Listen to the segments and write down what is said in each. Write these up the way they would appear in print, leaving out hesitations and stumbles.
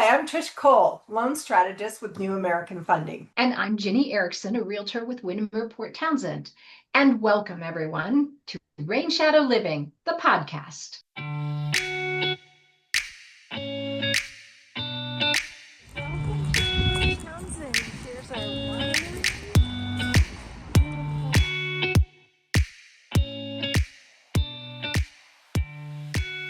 Hi, I'm Trish Cole, loan strategist with New American Funding. And I'm Ginny Erickson, a realtor with Windermere Port Townsend. And welcome, everyone, to Rainshadow Living, the podcast.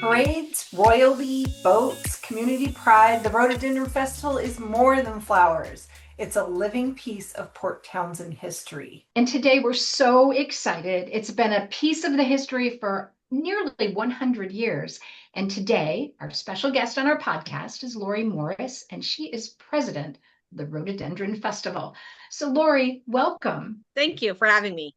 Parades, royalty, boats, community pride, the Rhododendron Festival is more than flowers. It's a living piece of Port Townsend history. And today we're so excited. It's been a piece of the history for nearly 100 years. And today, our special guest on our podcast is Lori Morris, and she is president of the Rhododendron Festival. So, Lori, welcome. Thank you for having me.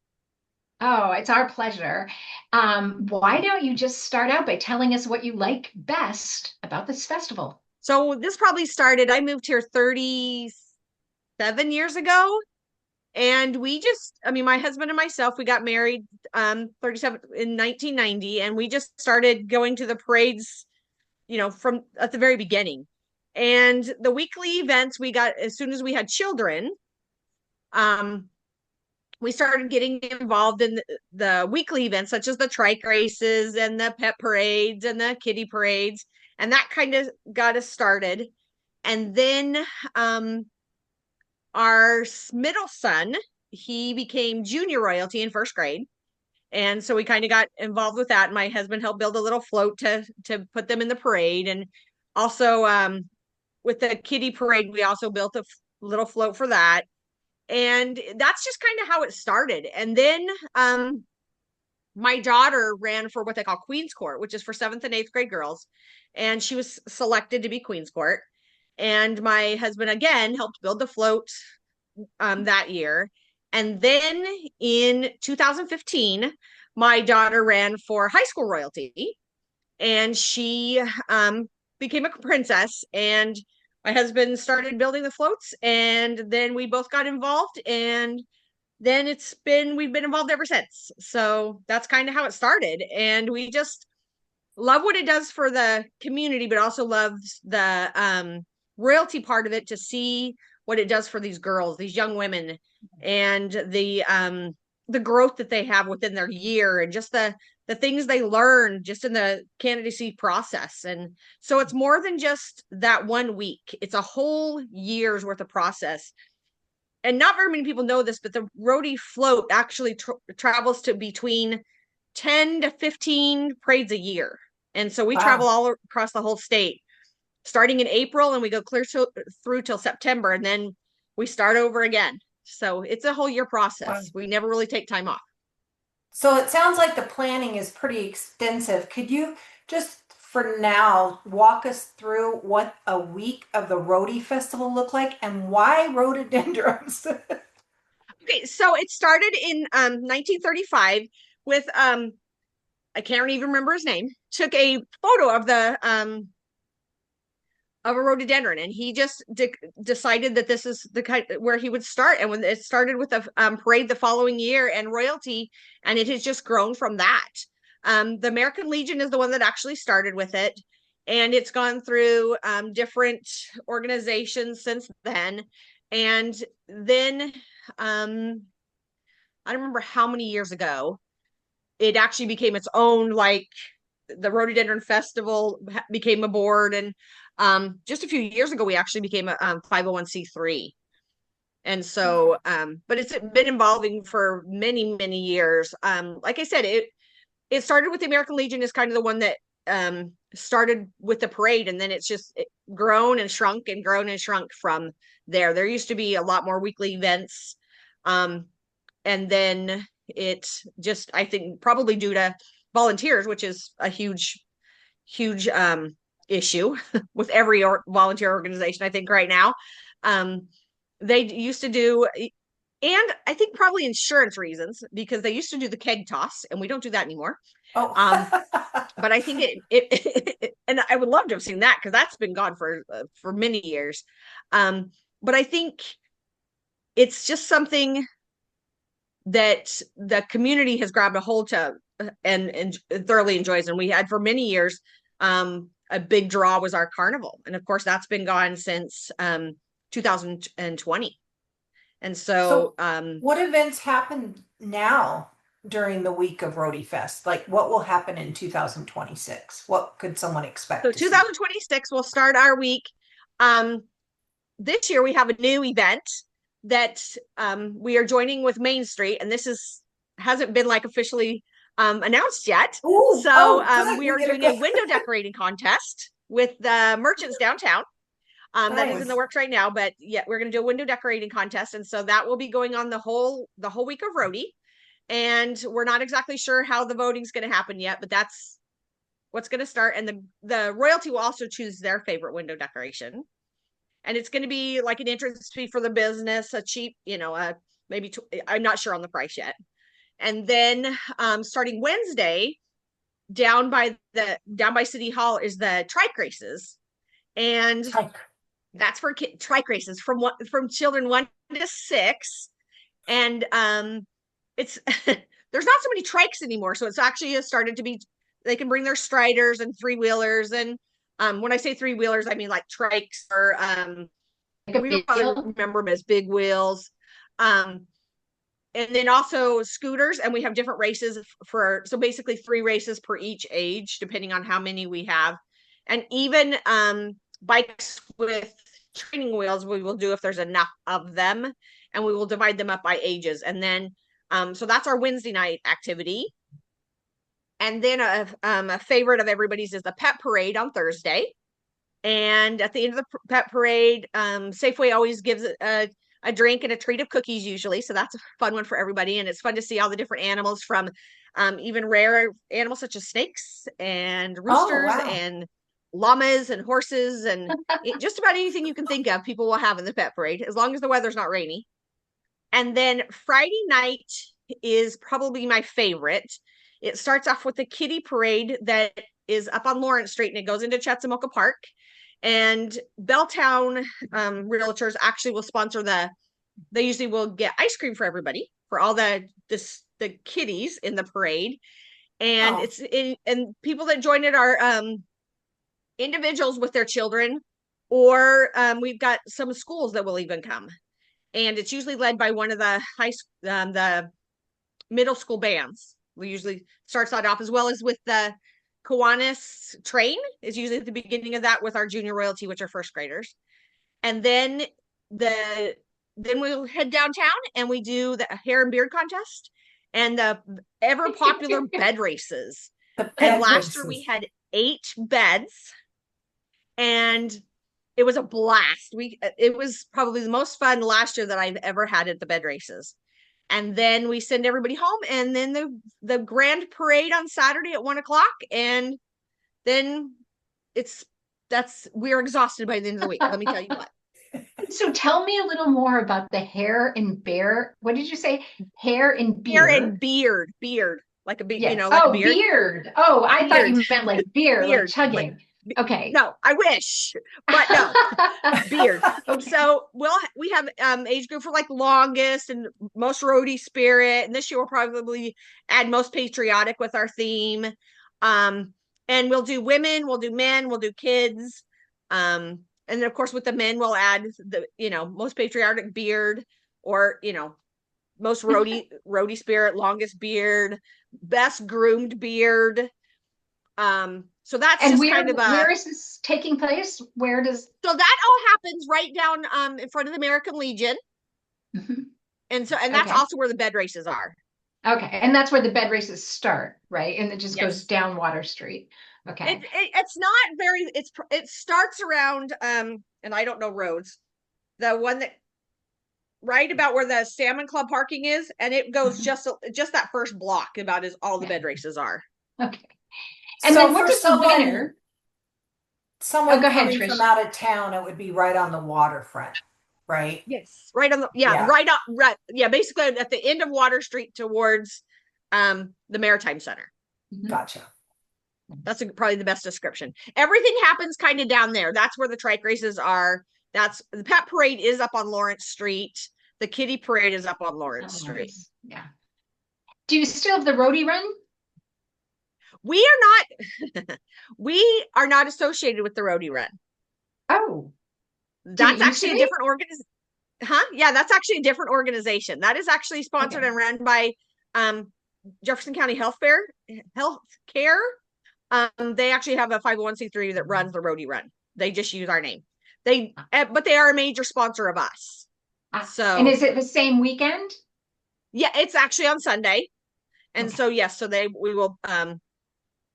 Oh, it's our pleasure. Why don't you just start out by telling us what you like best about this festival? So this probably started, I moved here 37 years ago. And my husband and myself, we got married 37 in 1990, and we just started going to the parades, from at the very beginning. And the weekly events we got as soon as we had children, we started getting involved in the weekly events, such as the trike races and the pet parades and the kiddie parades. And that kind of got us started. And then our middle son, he became junior royalty in first grade. And so we kind of got involved with that. My husband helped build a little float to put them in the parade. And also with the kiddie parade, we also built a little float for that. And that's just kind of how it started. And then my daughter ran for what they call Queen's Court, which is for 7th and 8th grade girls. And she was selected to be Queen's Court. And my husband, again, helped build the float that year. And then in 2015, my daughter ran for high school royalty. And she became a princess. And my husband started building the floats, and then we both got involved, and then we've been involved ever since. So that's kind of how it started. And we just love what it does for the community, but also loves the royalty part of it, to see what it does for these girls, these young women, and the growth that they have within their year, and just the things they learn just in the candidacy process. And so it's more than just that 1 week. It's a whole year's worth of process. And not very many people know this, but the Rhody float actually travels to between 10 to 15 parades a year. And so we travel all across the whole state, starting in April, and we go clear through till September, and then we start over again. So it's a whole year process. We never really take time off. So it sounds like the planning is pretty extensive. Could you just, for now, walk us through what a week of the Rhody Festival looked like and why rhododendrons? Okay, so it started in 1935 with I can't even remember his name. Took a photo of a rhododendron, and he just decided that this is the kind where he would start. And when it started with a parade the following year and royalty, and it has just grown from that. The American Legion is the one that actually started with it, and it's gone through different organizations since then. And then I don't remember how many years ago it actually became its own, like the Rhododendron Festival became a board. And just a few years ago, we actually became a 501c3. And so, but it's been evolving for many, many years. Like I said, it started with the American Legion as kind of the one that started with the parade, and then it's just grown and shrunk and grown and shrunk from there. There used to be a lot more weekly events. And then it just, I think, probably due to volunteers, which is a huge issue with every volunteer organization, I think, right now. They used to do, and I think probably insurance reasons, because they used to do the keg toss, and we don't do that anymore. Oh. But I think it and I would love to have seen that, because that's been gone for many years. But I think it's just something that the community has grabbed a hold to and thoroughly enjoys. And we had for many years a big draw was our carnival. And of course that's been gone since 2020. And So so what events happen now during the week of Rhody Fest? Like what will happen in 2026? What could someone expect to see? 2026 will start our week. This year we have a new event that we are joining with Main Street, and hasn't been like officially announced yet. Ooh, So oh, good. we are doing a window decorating contest with the merchants downtown. That is in the Nice. works right now, but yeah, we're going to do a window decorating contest, and so that will be going on the whole week of Rhody. And we're not exactly sure how the voting's going to happen yet, but that's what's going to start. And the royalty will also choose their favorite window decoration, and it's going to be like an entrance fee for the business, a cheap, maybe I'm not sure on the price yet. And then starting Wednesday, down by City Hall is the trike races, and that's for trike races from children 1 to 6. And it's there's not so many trikes anymore, so it's actually started to be, they can bring their striders and 3-wheelers. And when I say 3-wheelers, I mean like trikes, or Like we a don't probably wheel? remember them as big wheels. And then also scooters, and we have different races so basically 3 races per each age, depending on how many we have. And even bikes with training wheels, we will do if there's enough of them, and we will divide them up by ages. And then so that's our Wednesday night activity. And then a favorite of everybody's is the pet parade on Thursday. And at the end of the pet parade, Safeway always gives a drink and a treat of cookies usually. So that's a fun one for everybody. And it's fun to see all the different animals, from even rare animals such as snakes and Oh, roosters wow. and llamas and horses, and just about anything you can think of, people will have in the pet parade, as long as the weather's not rainy. And then Friday night is probably my favorite. It starts off with the kitty parade that is up on Lawrence Street, and it goes into Chetzemoka Park. And Belltown realtors actually will sponsor they usually will get ice cream for everybody, for all the kitties in the parade. And Oh. and people that join it are individuals with their children, or we've got some schools that will even come. And it's usually led by one of the the middle school bands. We usually starts that off, as well as with the Kiwanis train is usually at the beginning of that, with our junior royalty, which are first graders. And then we'll head downtown and we do the hair and beard contest and the ever popular bed races. The And bed last year we races. had 8 beds, and it was a blast. It was probably the most fun last year that I've ever had at the bed races. And then we send everybody home, and then the grand parade on Saturday at 1:00, and then we're exhausted by the end of the week. Let me tell you what. So tell me a little more about the hair and bear. What did you say? Hair and Hair beer. and beard, like a Yes. like a Oh, beard. beard. Oh, I thought Beard, you meant like beer, like beard, like chugging. Okay. no, I wish, but no. Beard. Okay. So we have age group for like longest and most roadie spirit, and this year we'll probably add most patriotic with our theme. And we'll do women, we'll do men, we'll do kids. And then of course with the men we'll add the most patriotic beard, or most roadie spirit, longest beard, best groomed beard. So that's And just kind of where is this taking place? Where does so that all happens right down in front of the American Legion. Mhm. And that's Okay. also where the bed races are. Okay. And that's where the bed races start, right? And it just goes Yes. down Water Street. Okay. It's not very, it starts around and I don't know roads. The one that right about where the Salmon Club parking is, and it goes just that first block about as all the bed races are. Okay. And So then what for does the winner? someone Go ahead, coming Trish. from out of town, it would be right on the waterfront, right? Yes. Right on the Yeah. right, yeah, basically at the end of Water Street towards the Maritime Center. Gotcha. That's probably the best description. Everything happens kind of down there. That's where the trike races are. That's the pet parade is up on Lawrence Street. The kitty parade is up on Lawrence Street. Yeah. Do you still have the roadie run? We are not we are not associated with the Rhody Run. Oh, That's actually a different organization. Huh? Yeah, that's actually a different organization. That is actually sponsored and run by Jefferson County Healthcare. They actually have a 501c3 that runs the Rhody Run. They just use our name. But they are a major sponsor of us. So, and is it the same weekend? Yeah, it's actually on Sunday. And so yes, so we will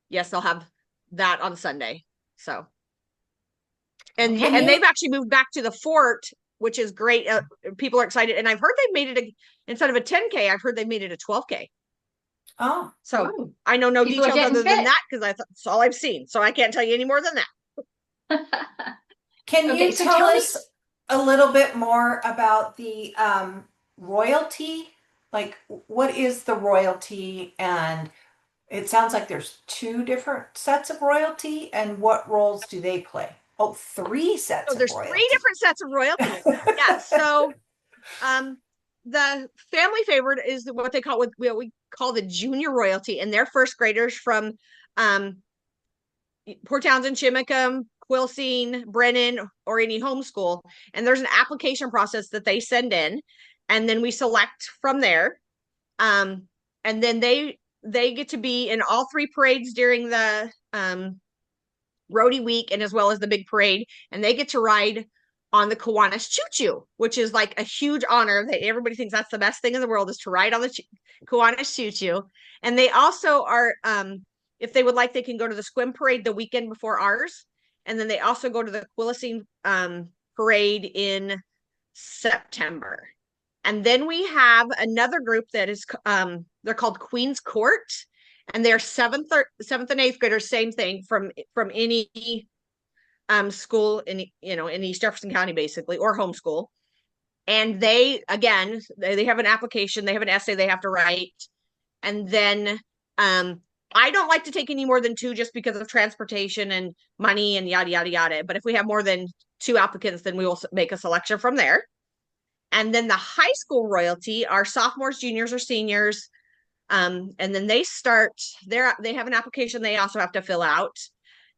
yes, they'll have that on Sunday. So and they've actually moved back to the fort, which is great. People are excited, and I've heard they've made it instead of a 10K, I've heard they've made it a 12K. Oh, so I know no details other than that because that's all I've seen. So I can't tell you any more than that. Can you tell us a little bit more about the royalty? Like, what is the royalty? And it sounds like there's 2 different sets of royalty, and what roles do they play? Oh, 3 sets of royalty. There's 3 different sets of royalty. Yeah. So the family favorite is what they call what we call the junior royalty, and they're first graders from Port Townsend, Chimicum, Quilcene, Brennan, or any homeschool. And there's an application process that they send in, and then we select from there. And then they get to be in all 3 parades during the Rhody week, and as well as the big parade, and they get to ride on the Kiwanis choo-choo, which is like a huge honor. That everybody thinks that's the best thing in the world, is to ride on the Kiwanis choo-choo. And they also are, if they would like, they can go to the Squim parade the weekend before ours, and then they also go to the Quilcene parade in September. And then we have another group that is they're called Queen's Court, and they're 7th and 8th graders, same thing, from any school in East Jefferson County, basically, or homeschool. And they have an application, they have an essay they have to write. And then I don't like to take any more than 2 just because of transportation and money and yada yada yada. But if we have more than 2 applicants, then we will make a selection from there. And then the high school royalty are sophomores, juniors, or seniors. And then they have an application they also have to fill out.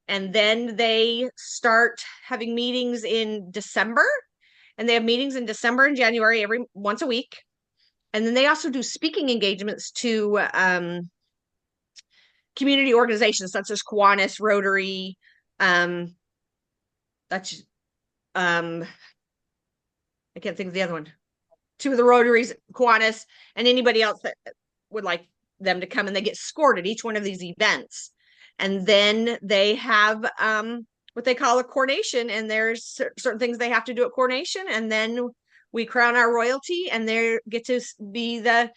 And then they start having meetings in December. And they have meetings in December and January once a week. And then they also do speaking engagements to community organizations such as Kiwanis, Rotary, that's I can't think of the other one. 2 of the Rotaries, Kiwanis, and anybody else that would like them to come, and they get scored at each one of these events. And then they have what they call a coronation, and there's certain things they have to do at coronation, and then we crown our royalty, and they get to be the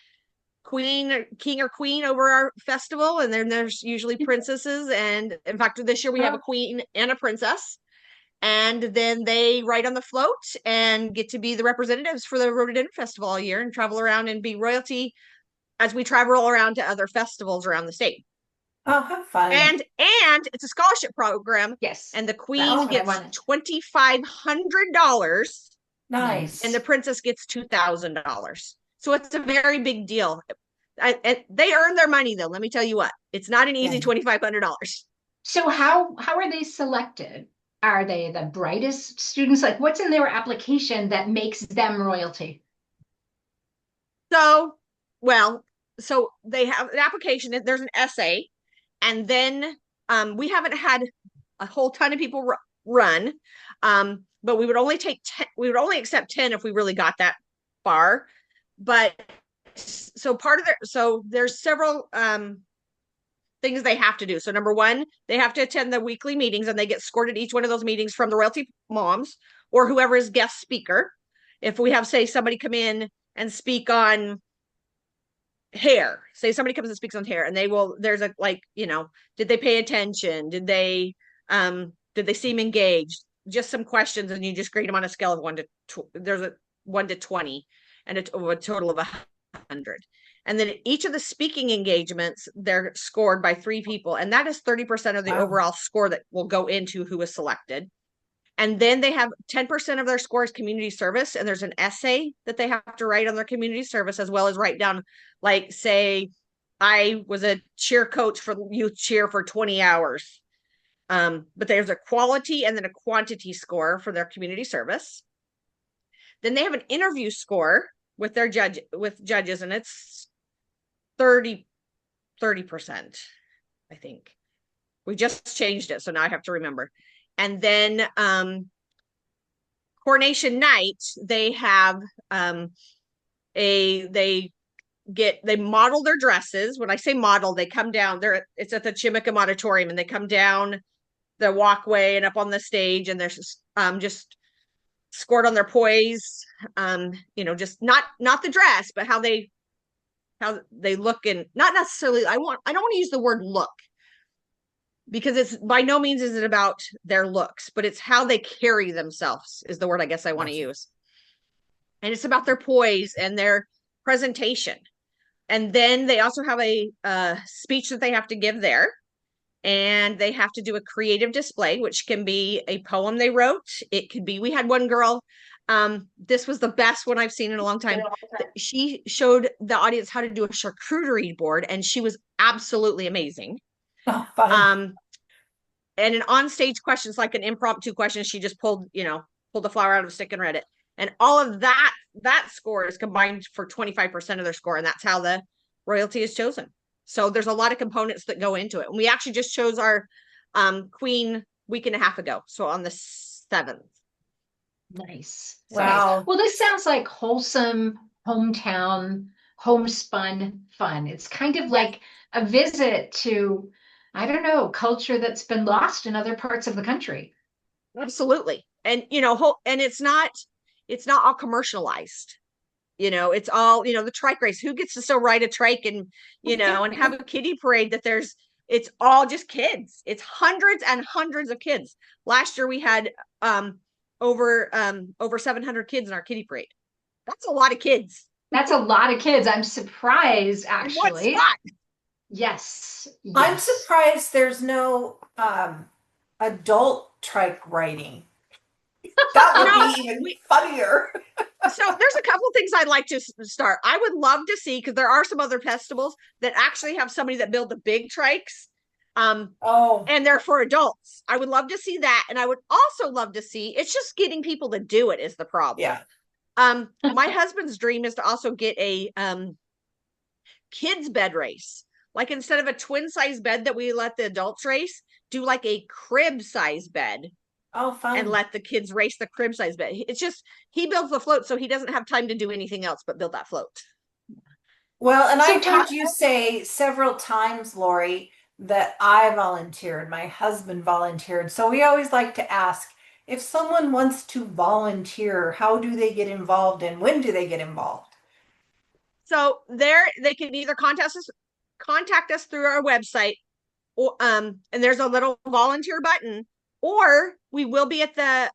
king or queen over our festival. And then there's usually princesses, and in fact this year we have a queen and a princess. And then they ride on the float and get to be the representatives for the Rhododendron Festival all year, and travel around and be royalty as we travel around to other festivals around the state. Oh, have fun. And it's a scholarship program. Yes. And the queen gets $2,500. Nice. And the princess gets $2,000. So it's a very big deal. They earn their money, though. Let me tell you what. It's not an easy $2,500. So how are they selected? Are they the brightest students? Like, what's in their application that makes them royalty? So they have an application. There's an essay, and then we haven't had a whole ton of people run, but we would only accept 10 if we really got that far. But so there's several things they have to do. So number 1, they have to attend the weekly meetings, and they get scored at each one of those meetings from the royalty moms or whoever is guest speaker. If we have, say, somebody come in and speak on hair, say somebody comes and speaks on hair, and there's a, did they pay attention? Did they seem engaged? Just some questions, and you just grade them on a scale of 1 to 20, and a total of 100. And then each of the speaking engagements, they're scored by 3 people. And that is 30% of the overall score that will go into who is selected. And then they have 10% of their score is community service. And there's an essay that they have to write on their community service, as well as write down, like, say, I was a cheer coach for youth cheer for 20 hours. But there's a quality and then a quantity score for their community service. Then they have an interview score with their judges, and it's 30%, I think. We just changed it, so now I have to remember. And then coronation night, they have they model their dresses. When I say model, they come down there. It's at the Chimicum Auditorium, and they come down the walkway and up on the stage, and they're just scored on their poise. Just not the dress, but how they look, and not necessarily. I don't want to use the word look, because it's by no means is it about their looks, but it's how they carry themselves is the word I guess I want to use. And it's about their poise and their presentation. And then they also have a speech that they have to give there. And they have to do a creative display, which can be a poem they wrote. It could be, we had one girl, this was the best one I've seen in a long time. She showed the audience how to do a charcuterie board, and she was absolutely amazing. Oh, fun. And an on-stage questions, like an impromptu question, she just pulled the flower out of a stick and read it. And all of that score is combined for 25% of their score, and that's how the royalty is chosen. So there's a lot of components that go into it. And we actually just chose our queen week and a half ago. So on the 7th. Nice. Wow. Nice. Well, this sounds like wholesome hometown, homespun fun. It's kind of like a visit to, I don't know, culture that's been lost in other parts of the country. Absolutely. And, and it's not all commercialized. It's all, the trike race. Who gets to still ride a trike and, and have a kiddie parade it's all just kids. It's hundreds and hundreds of kids. Last year we had over 700 kids in our kiddie parade. That's a lot of kids. That's a lot of kids. I'm surprised, actually. Yes. Yes. I'm surprised there's no adult trike riding. That would be even funnier. So there's a couple things I'd like to start. I would love to see, because there are some other festivals that actually have somebody that build the big trikes. And they're for adults. I would love to see that. And I would also love to see, it's just getting people to do it is the problem. Yeah. My husband's dream is to also get a kids bed race. Like, instead of a twin size bed that we let the adults race, do like a crib size bed. Oh, fun. And let the kids race the crib size bed. It's just, he builds the float, so he doesn't have time to do anything else but build that float. Well, and I've heard you say several times, Lori, that I volunteered, my husband volunteered. So we always like to ask, if someone wants to volunteer, how do they get involved and when do they get involved? So they can either contact us through our website, or and there's a little volunteer button, or we will be at the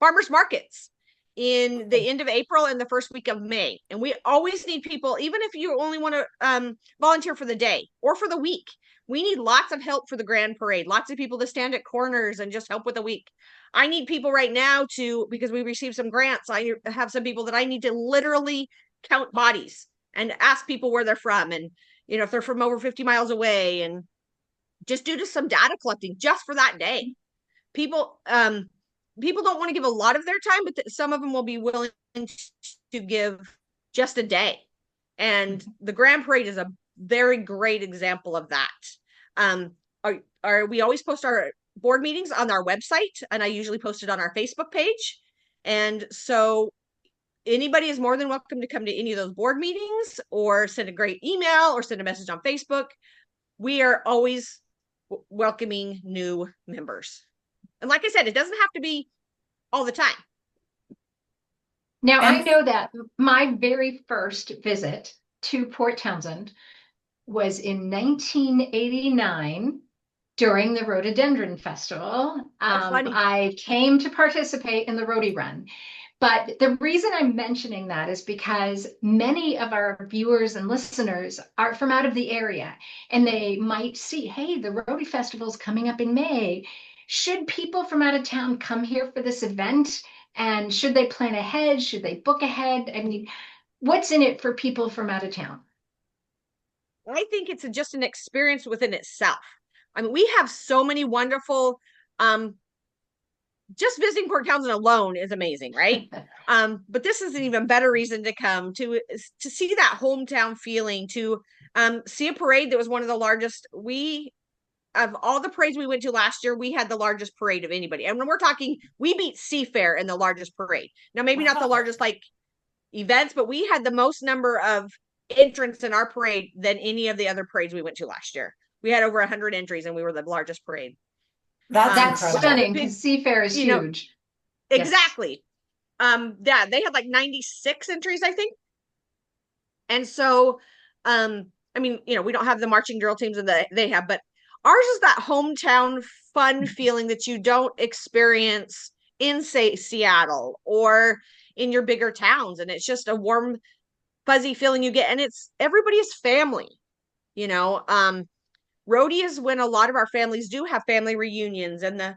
farmers markets in the end of April and the first week of May. And we always need people, even if you only want to volunteer for the day or for the week. We need lots of help for the grand parade, lots of people to stand at corners and just help with the week. I need people right now because we received some grants. I have some people that I need to literally count bodies and ask people where they're from. And, if they're from over 50 miles away, and just do some data collecting just for that day. People don't want to give a lot of their time, but some of them will be willing to give just a day. And the Grand Parade is a very great example of that. We always post our board meetings on our website, and I usually post it on our Facebook page. And so anybody is more than welcome to come to any of those board meetings, or send a great email, or send a message on Facebook. We are always welcoming new members. And like I said, it doesn't have to be all the time. Now, I know that my very first visit to Port Townsend was in 1989 during the Rhododendron Festival. I came to participate in the Rhody Run. But the reason I'm mentioning that is because many of our viewers and listeners are from out of the area, and they might see, hey, the Rhody Festival is coming up in May. Should people from out of town come here for this event? And should they plan ahead? Should they book ahead? I mean, what's in it for people from out of town? I think it's just an experience within itself. I mean, we have so many wonderful, just visiting Port Townsend alone is amazing, right? But this is an even better reason to come to see that hometown feeling, to see a parade that was one of the largest. We of all the parades we went to last year, we had the largest parade of anybody. And when we're talking, we beat Seafair in the largest parade. Now, maybe not the largest like events, but we had the most number of entrants in our parade than any of the other parades we went to last year. We had over 100 entries, and we were the largest parade. That's That's stunning incredible. because Seafair is You know, huge. Yes. exactly. Yeah, they had like 96 entries, I think. And so, I mean, we don't have the marching drill teams that they have, but ours is that hometown fun feeling that you don't experience in, say, Seattle or in your bigger towns. And it's just a warm, fuzzy feeling you get. And it's everybody's family, you know. Rhody is when a lot of our families do have family reunions, and the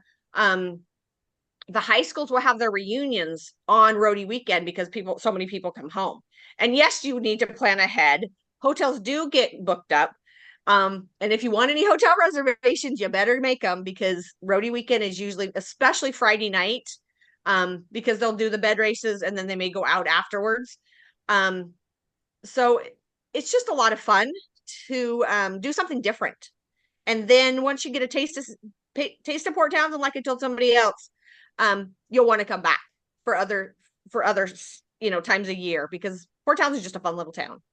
high schools will have their reunions on Rhody weekend because so many people come home. And yes, you need to plan ahead. Hotels do get booked up. And if you want any hotel reservations, you better make them, because Rhody weekend is usually, especially Friday night, because they'll do the bed races and then they may go out afterwards. So it's just a lot of fun to do something different. And then once you get a taste of Port Townsend, like I told somebody else, you'll want to come back for other times a year, because Port Townsend is just a fun little town.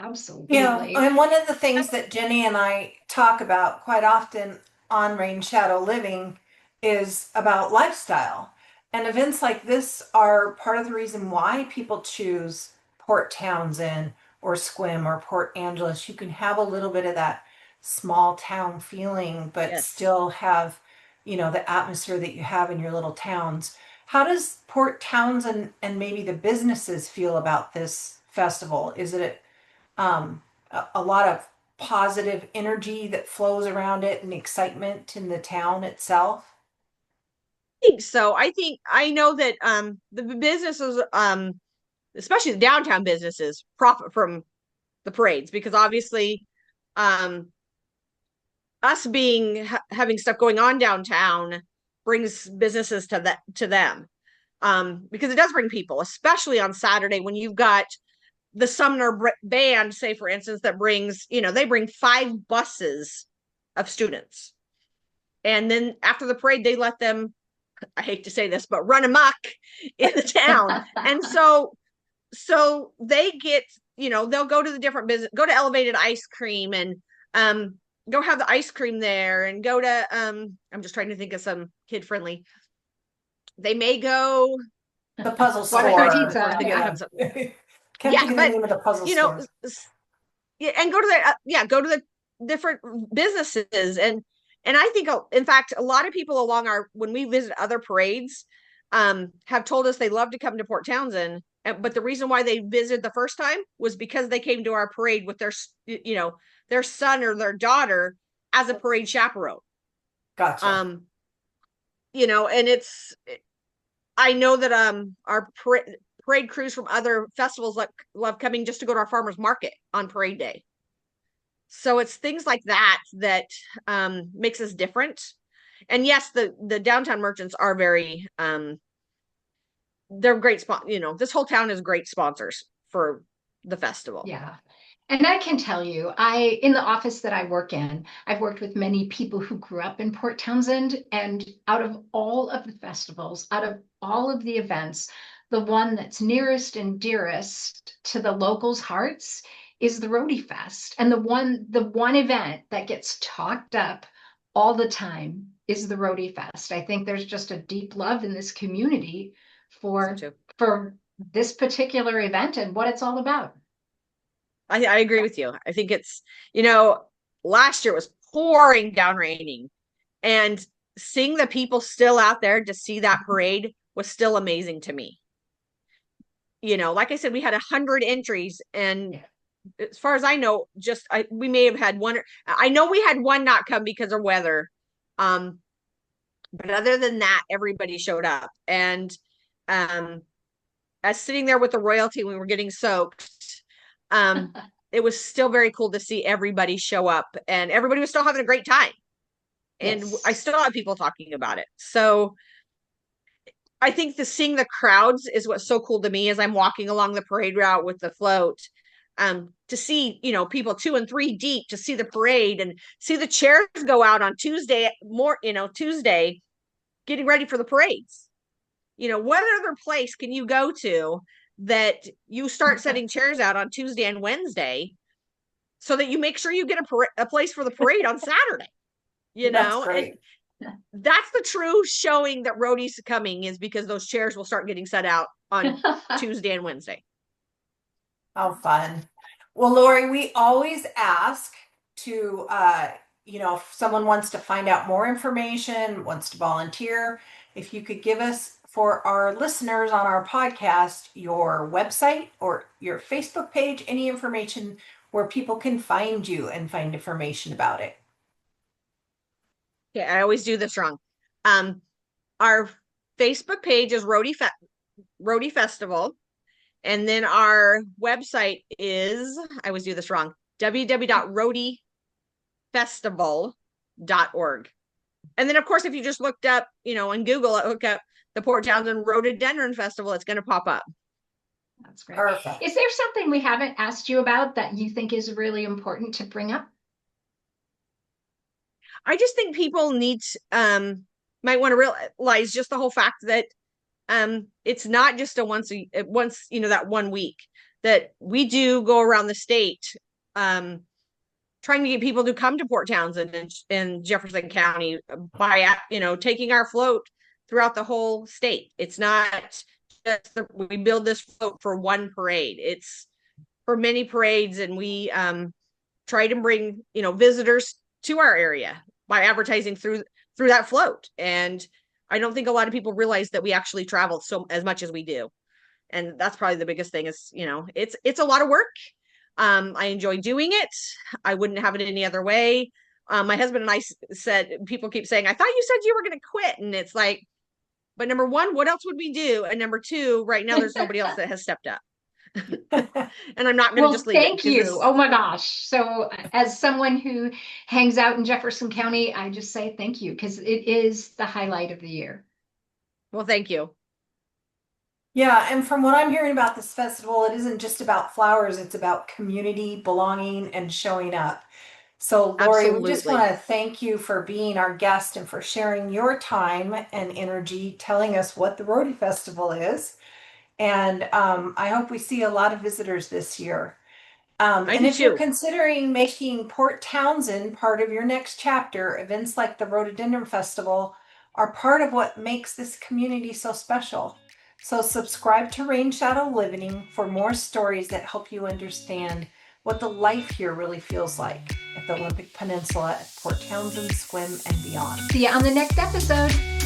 Absolutely. And one of the things that Jenny and I talk about quite often on Rainshadow Living is about lifestyle. And events like this are part of the reason why people choose Port Townsend or Squim or Port Angeles. You can have a little bit of that small town feeling, but Yes. still have, the atmosphere that you have in your little towns. How does Port Townsend and maybe the businesses feel about this festival? Is it a lot of positive energy that flows around it and excitement in the town itself? Think so. I know that the businesses, especially the downtown businesses, profit from the parades, because obviously us having stuff going on downtown brings businesses to them, because it does bring people, especially on Saturday when you've got the Sumner band, say for instance, that brings, they bring 5 buses of students, and then after the parade they let them, I hate to say this, but run amok in the town. And so they get, they'll go to the different business, go to Elevated Ice Cream, and go have the ice cream there, and go to I'm just trying to think of some kid friendly. They may go The puzzle store. Pizza. Yeah. Can't Yeah, think of the but name of the puzzle store. yeah, and go to the different businesses, and I think, in fact, a lot of people when we visit other parades, have told us they love to come to Port Townsend, but the reason why they visited the first time was because they came to our parade with their son or their daughter as a parade chaperone. Gotcha. And I know that our parade crews from other festivals love coming just to go to our farmers market on parade day. So it's things like that makes us different. And yes, the downtown merchants are very they're great this whole town is great sponsors for the festival. Yeah. And I can tell you, in the office that I work in, I've worked with many people who grew up in Port Townsend, and out of all of the festivals, out of all of the events, the one that's nearest and dearest to the locals' hearts is the Rhody Fest. And the one event that gets talked up all the time is the Rhody Fest. I think there's just a deep love in this community for this particular event and what it's all about. I agree with you. I think it's, last year it was pouring down raining, and seeing the people still out there to see that parade was still amazing to me. Like I said, we had 100 entries, and as far as I know, we may have had one. I know we had one not come because of weather. But other than that, everybody showed up. And as sitting there with the royalty, we were getting soaked. it was still very cool to see everybody show up, and everybody was still having a great time. And Yes. I still have people talking about it. So I think seeing the crowds is what's so cool to me as I'm walking along the parade route with the float. To see, people 2 and 3 deep, to see the parade and see the chairs go out on Tuesday, Tuesday, getting ready for the parades. What other place can you go to that you start setting chairs out on Tuesday and Wednesday so that you make sure you get a place for the parade on Saturday? That's great. And that's the true showing that Rhody's coming, is because those chairs will start getting set out on Tuesday and Wednesday. How fun. Well, Lori, we always ask to, if someone wants to find out more information, wants to volunteer, if you could give us, for our listeners on our podcast, your website or your Facebook page, any information where people can find you and find information about it. Okay, I always do this wrong. Our Facebook page is Rhody Festival. And then our website is, I always do this wrong, www.rhodyfestival.org. And then, of course, if you just looked up, on Google, look up the Port Townsend Rhododendron Festival, it's going to pop up. That's great. Perfect. Is there something we haven't asked you about that you think is really important to bring up? I just think people might want to realize just the whole fact that it's not just that 1 week, that we do go around the state trying to get people to come to Port Townsend and Jefferson County by taking our float throughout the whole state. It's not just we build this float for one parade. It's for many parades, and we try to bring visitors to our area by advertising through that float. And I don't think a lot of people realize that we actually travel as much as we do. And that's probably the biggest thing is, it's a lot of work. I enjoy doing it. I wouldn't have it any other way. My husband and I said, people keep saying, I thought you said you were going to quit. And it's like, but number one, what else would we do? And number two, right now, there's nobody else that has stepped up. And I'm not going to just leave thank you. Oh my gosh. So as someone who hangs out in Jefferson County, I just say thank you, because it is the highlight of the year. Well, thank you. Yeah, and from what I'm hearing about this festival, it isn't just about flowers, it's about community, belonging, and showing up. So, Lori, we just want to thank you for being our guest and for sharing your time and energy telling us what the Rhody Festival is. And I hope we see a lot of visitors this year. And if you're considering making Port Townsend part of your next chapter, events like the Rhododendron Festival are part of what makes this community so special. So subscribe to Rainshadow Living for more stories that help you understand what the life here really feels like at the Olympic Peninsula, at Port Townsend, Swim, and beyond. See you on the next episode.